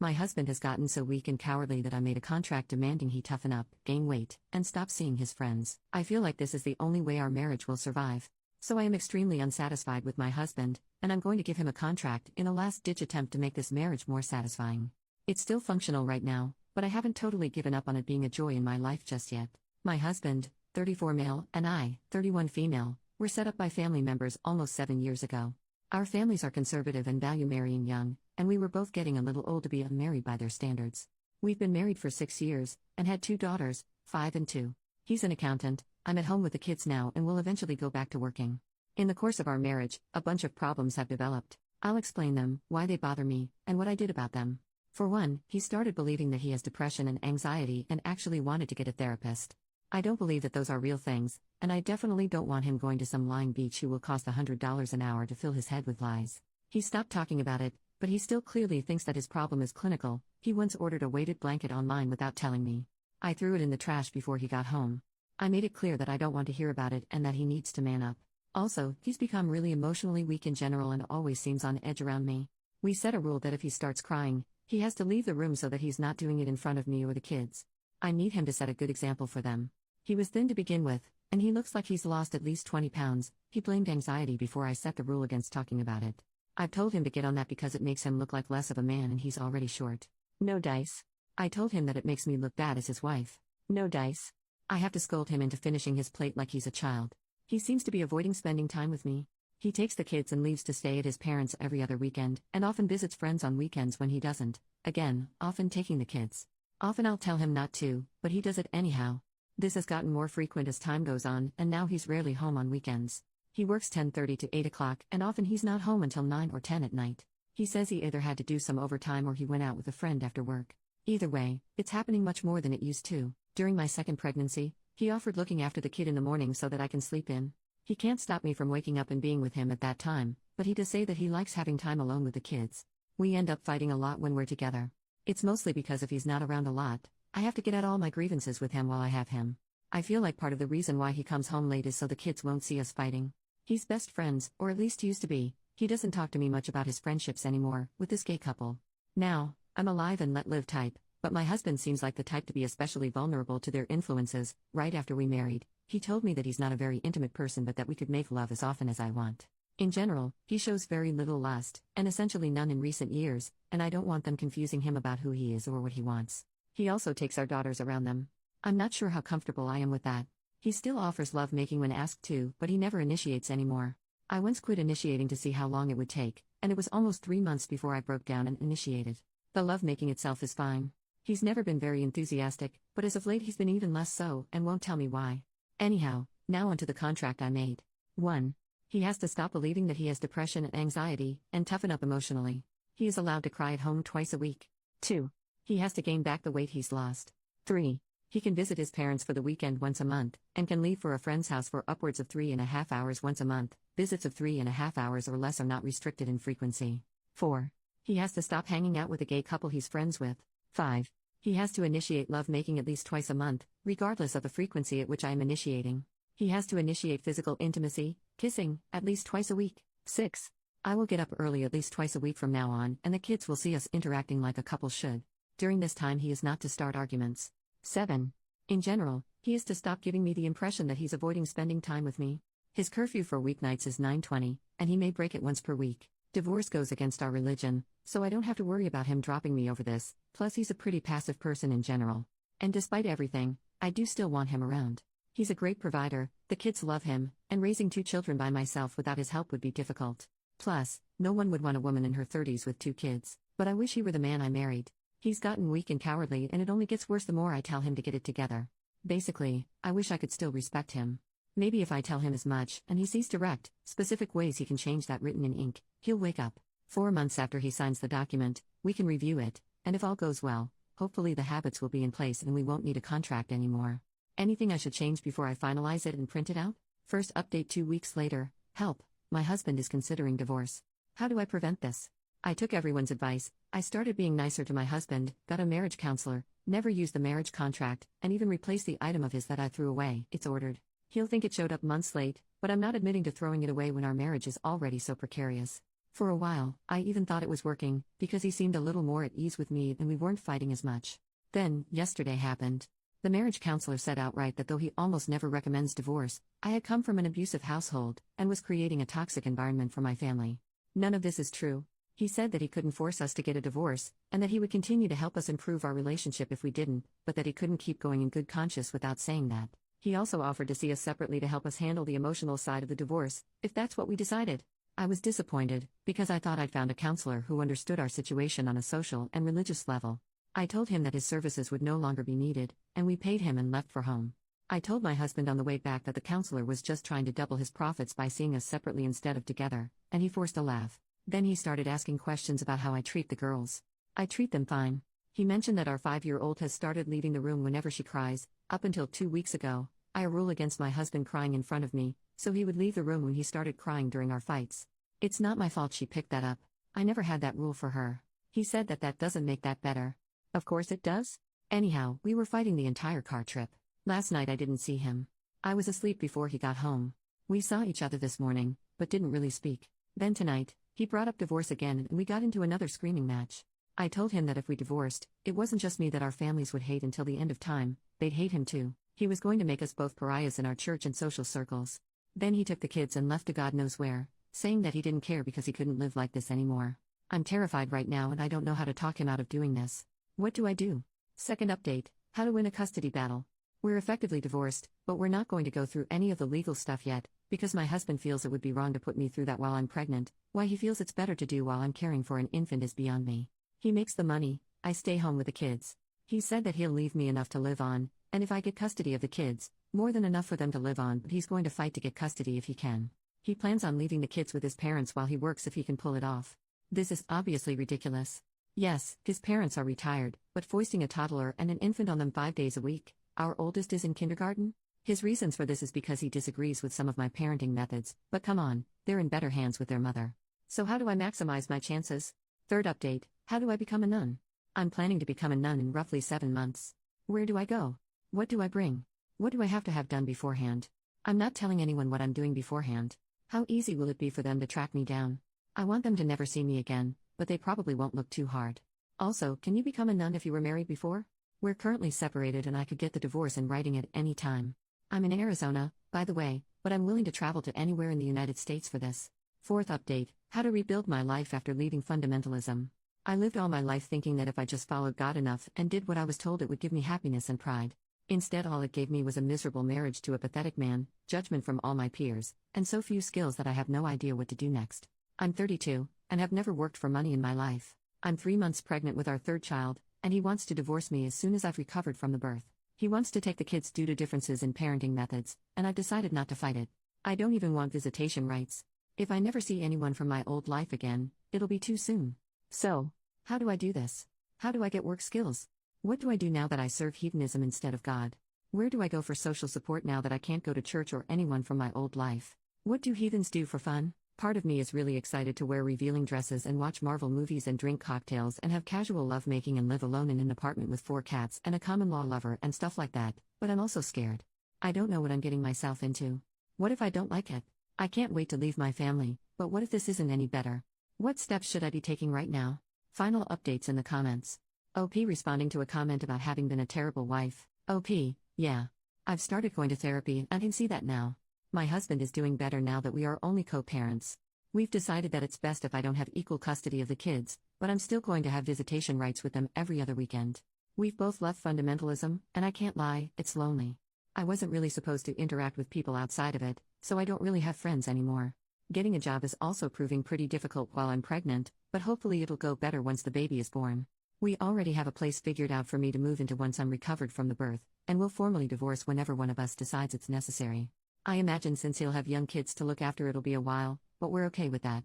My husband has gotten so weak and cowardly that I made a contract demanding he toughen up, gain weight, and stop seeing his friends. I feel like this is the only way our marriage will survive. So I am extremely unsatisfied with my husband, and I'm going to give him a contract in a last-ditch attempt to make this marriage more satisfying. It's still functional right now, but I haven't totally given up on it being a joy in my life just yet. My husband, 34 male, and I, 31 female, were set up by family members almost 7 years ago. Our families are conservative and value marrying young, and we were both getting a little old to be unmarried by their standards. We've been married for 6 years, and had 2 daughters, 5 and 2. He's an accountant, I'm at home with the kids now and will eventually go back to working. In the course of our marriage, a bunch of problems have developed. I'll explain them, why they bother me, and what I did about them. For one, he started believing that he has depression and anxiety and actually wanted to get a therapist. I don't believe that those are real things, and I definitely don't want him going to some lying beach who will cost $100 an hour to fill his head with lies. He stopped talking about it, but he still clearly thinks that his problem is clinical. He once ordered a weighted blanket online without telling me. I threw it in the trash before he got home. I made it clear that I don't want to hear about it and that he needs to man up. Also, he's become really emotionally weak in general and always seems on edge around me. We set a rule that if he starts crying, he has to leave the room so that he's not doing it in front of me or the kids. I need him to set a good example for them. He was thin to begin with, and he looks like he's lost at least 20 pounds. He blamed anxiety before I set the rule against talking about it. I've told him to get on that because it makes him look like less of a man and he's already short. No dice. I told him that it makes me look bad as his wife. No dice. I have to scold him into finishing his plate like he's a child. He seems to be avoiding spending time with me. He takes the kids and leaves to stay at his parents' every other weekend, and often visits friends on weekends when he doesn't. Again, often taking the kids. Often I'll tell him not to, but he does it anyhow. This has gotten more frequent as time goes on, and now he's rarely home on weekends. He works 10:30 to 8 o'clock, and often he's not home until 9 or 10 at night. He says he either had to do some overtime or he went out with a friend after work. Either way, it's happening much more than it used to. During my second pregnancy, he offered looking after the kid in the morning so that I can sleep in. He can't stop me from waking up and being with him at that time, but he does say that he likes having time alone with the kids. We end up fighting a lot when we're together. It's mostly because if he's not around a lot, I have to get at all my grievances with him while I have him. I feel like part of the reason why he comes home late is so the kids won't see us fighting. He's best friends, or at least used to be. He doesn't talk to me much about his friendships anymore, with this gay couple. Now, I'm a live and let live type, but my husband seems like the type to be especially vulnerable to their influences. Right after we married, he told me that he's not a very intimate person but that we could make love as often as I want. In general, he shows very little lust, and essentially none in recent years, and I don't want them confusing him about who he is or what he wants. He also takes our daughters around them. I'm not sure how comfortable I am with that. He still offers lovemaking when asked to, but he never initiates anymore. I once quit initiating to see how long it would take, and it was almost 3 months before I broke down and initiated. The lovemaking itself is fine. He's never been very enthusiastic, but as of late he's been even less so, and won't tell me why. Anyhow, now onto the contract I made. 1. He has to stop believing that he has depression and anxiety, and toughen up emotionally. He is allowed to cry at home twice a week. 2. He has to gain back the weight he's lost. 3. He can visit his parents for the weekend once a month, and can leave for a friend's house for upwards of 3.5 hours once a month. Visits of 3.5 hours or less are not restricted in frequency. 4. He has to stop hanging out with a gay couple he's friends with. 5. He has to initiate lovemaking at least twice a month, regardless of the frequency at which I am initiating. He has to initiate physical intimacy, kissing, at least twice a week. 6. I will get up early at least twice a week from now on, and the kids will see us interacting like a couple should. During this time he is not to start arguments. 7. In general, he is to stop giving me the impression that he's avoiding spending time with me. His curfew for weeknights is 9:20, and he may break it once per week. Divorce goes against our religion, so I don't have to worry about him dropping me over this, plus he's a pretty passive person in general. And despite everything, I do still want him around. He's a great provider, the kids love him, and raising 2 children by myself without his help would be difficult. Plus, no one would want a woman in her 30s with 2 kids, but I wish he were the man I married. He's gotten weak and cowardly and it only gets worse the more I tell him to get it together. Basically, I wish I could still respect him. Maybe if I tell him as much, and he sees direct, specific ways he can change that written in ink, he'll wake up. 4 months after he signs the document, we can review it, and if all goes well, hopefully the habits will be in place and we won't need a contract anymore. Anything I should change before I finalize it and print it out? First update 2 weeks later. Help, my husband is considering divorce. How do I prevent this? I took everyone's advice. I started being nicer to my husband, got a marriage counselor, never used the marriage contract, and even replaced the item of his that I threw away. It's ordered. He'll think it showed up months late, but I'm not admitting to throwing it away when our marriage is already so precarious. For a while, I even thought it was working, because he seemed a little more at ease with me and we weren't fighting as much. Then, yesterday happened. The marriage counselor said outright that though he almost never recommends divorce, I had come from an abusive household and was creating a toxic environment for my family. None of this is true. He said that he couldn't force us to get a divorce, and that he would continue to help us improve our relationship if we didn't, but that he couldn't keep going in good conscience without saying that. He also offered to see us separately to help us handle the emotional side of the divorce, if that's what we decided. I was disappointed, because I thought I'd found a counselor who understood our situation on a social and religious level. I told him that his services would no longer be needed, and we paid him and left for home. I told my husband on the way back that the counselor was just trying to double his profits by seeing us separately instead of together, and he forced a laugh. Then he started asking questions about how I treat the girls. I treat them fine. He mentioned that our 5-year-old has started leaving the room whenever she cries. Up until 2 weeks ago, I had a rule against my husband crying in front of me, so he would leave the room when he started crying during our fights. It's not my fault she picked that up. I never had that rule for her. He said that doesn't make that better. Of course it does. Anyhow, we were fighting the entire car trip. Last night I didn't see him. I was asleep before he got home. We saw each other this morning, but didn't really speak. Then tonight, he brought up divorce again and we got into another screaming match. I told him that if we divorced, it wasn't just me that our families would hate until the end of time, they'd hate him too. He was going to make us both pariahs in our church and social circles. Then he took the kids and left to God knows where, saying that he didn't care because he couldn't live like this anymore. I'm terrified right now and I don't know how to talk him out of doing this. What do I do? Second update: how to win a custody battle. We're effectively divorced, but we're not going to go through any of the legal stuff yet, because my husband feels it would be wrong to put me through that while I'm pregnant. Why he feels it's better to do while I'm caring for an infant is beyond me. He makes the money, I stay home with the kids. He said that he'll leave me enough to live on, and if I get custody of the kids, more than enough for them to live on, but he's going to fight to get custody if he can. He plans on leaving the kids with his parents while he works if he can pull it off. This is obviously ridiculous. Yes, his parents are retired, but foisting a toddler and an infant on them 5 days a week. Our oldest is in kindergarten. His reasons for this is because he disagrees with some of my parenting methods, but come on, they're in better hands with their mother. So how do I maximize my chances? Third update: how do I become a nun? I'm planning to become a nun in roughly 7 months. Where do I go? What do I bring? What do I have to have done beforehand? I'm not telling anyone what I'm doing beforehand. How easy will it be for them to track me down? I want them to never see me again, but they probably won't look too hard. Also, can you become a nun if you were married before? We're currently separated and I could get the divorce in writing at any time. I'm in Arizona, by the way, but I'm willing to travel to anywhere in the United States for this. Fourth update: how to rebuild my life after leaving fundamentalism. I lived all my life thinking that if I just followed God enough and did what I was told, it would give me happiness and pride. Instead, all it gave me was a miserable marriage to a pathetic man, judgment from all my peers, and so few skills that I have no idea what to do next. I'm 32, and have never worked for money in my life. I'm 3 months pregnant with our third child, and he wants to divorce me as soon as I've recovered from the birth. He wants to take the kids due to differences in parenting methods, and I've decided not to fight it. I don't even want visitation rights. If I never see anyone from my old life again, it'll be too soon. So, how do I do this? How do I get work skills? What do I do now that I serve hedonism instead of God? Where do I go for social support now that I can't go to church or anyone from my old life? What do heathens do for fun? Part of me is really excited to wear revealing dresses and watch Marvel movies and drink cocktails and have casual lovemaking and live alone in an apartment with 4 cats and a common-law lover and stuff like that, but I'm also scared. I don't know what I'm getting myself into. What if I don't like it? I can't wait to leave my family, but what if this isn't any better? What steps should I be taking right now? Final updates in the comments. OP responding to a comment about having been a terrible wife. OP, yeah. I've started going to therapy and I can see that now. My husband is doing better now that we are only co-parents. We've decided that it's best if I don't have equal custody of the kids, but I'm still going to have visitation rights with them every other weekend. We've both left fundamentalism, and I can't lie, it's lonely. I wasn't really supposed to interact with people outside of it, so I don't really have friends anymore. Getting a job is also proving pretty difficult while I'm pregnant, but hopefully it'll go better once the baby is born. We already have a place figured out for me to move into once I'm recovered from the birth, and we'll formally divorce whenever one of us decides it's necessary. I imagine since he'll have young kids to look after, it'll be a while, but we're okay with that.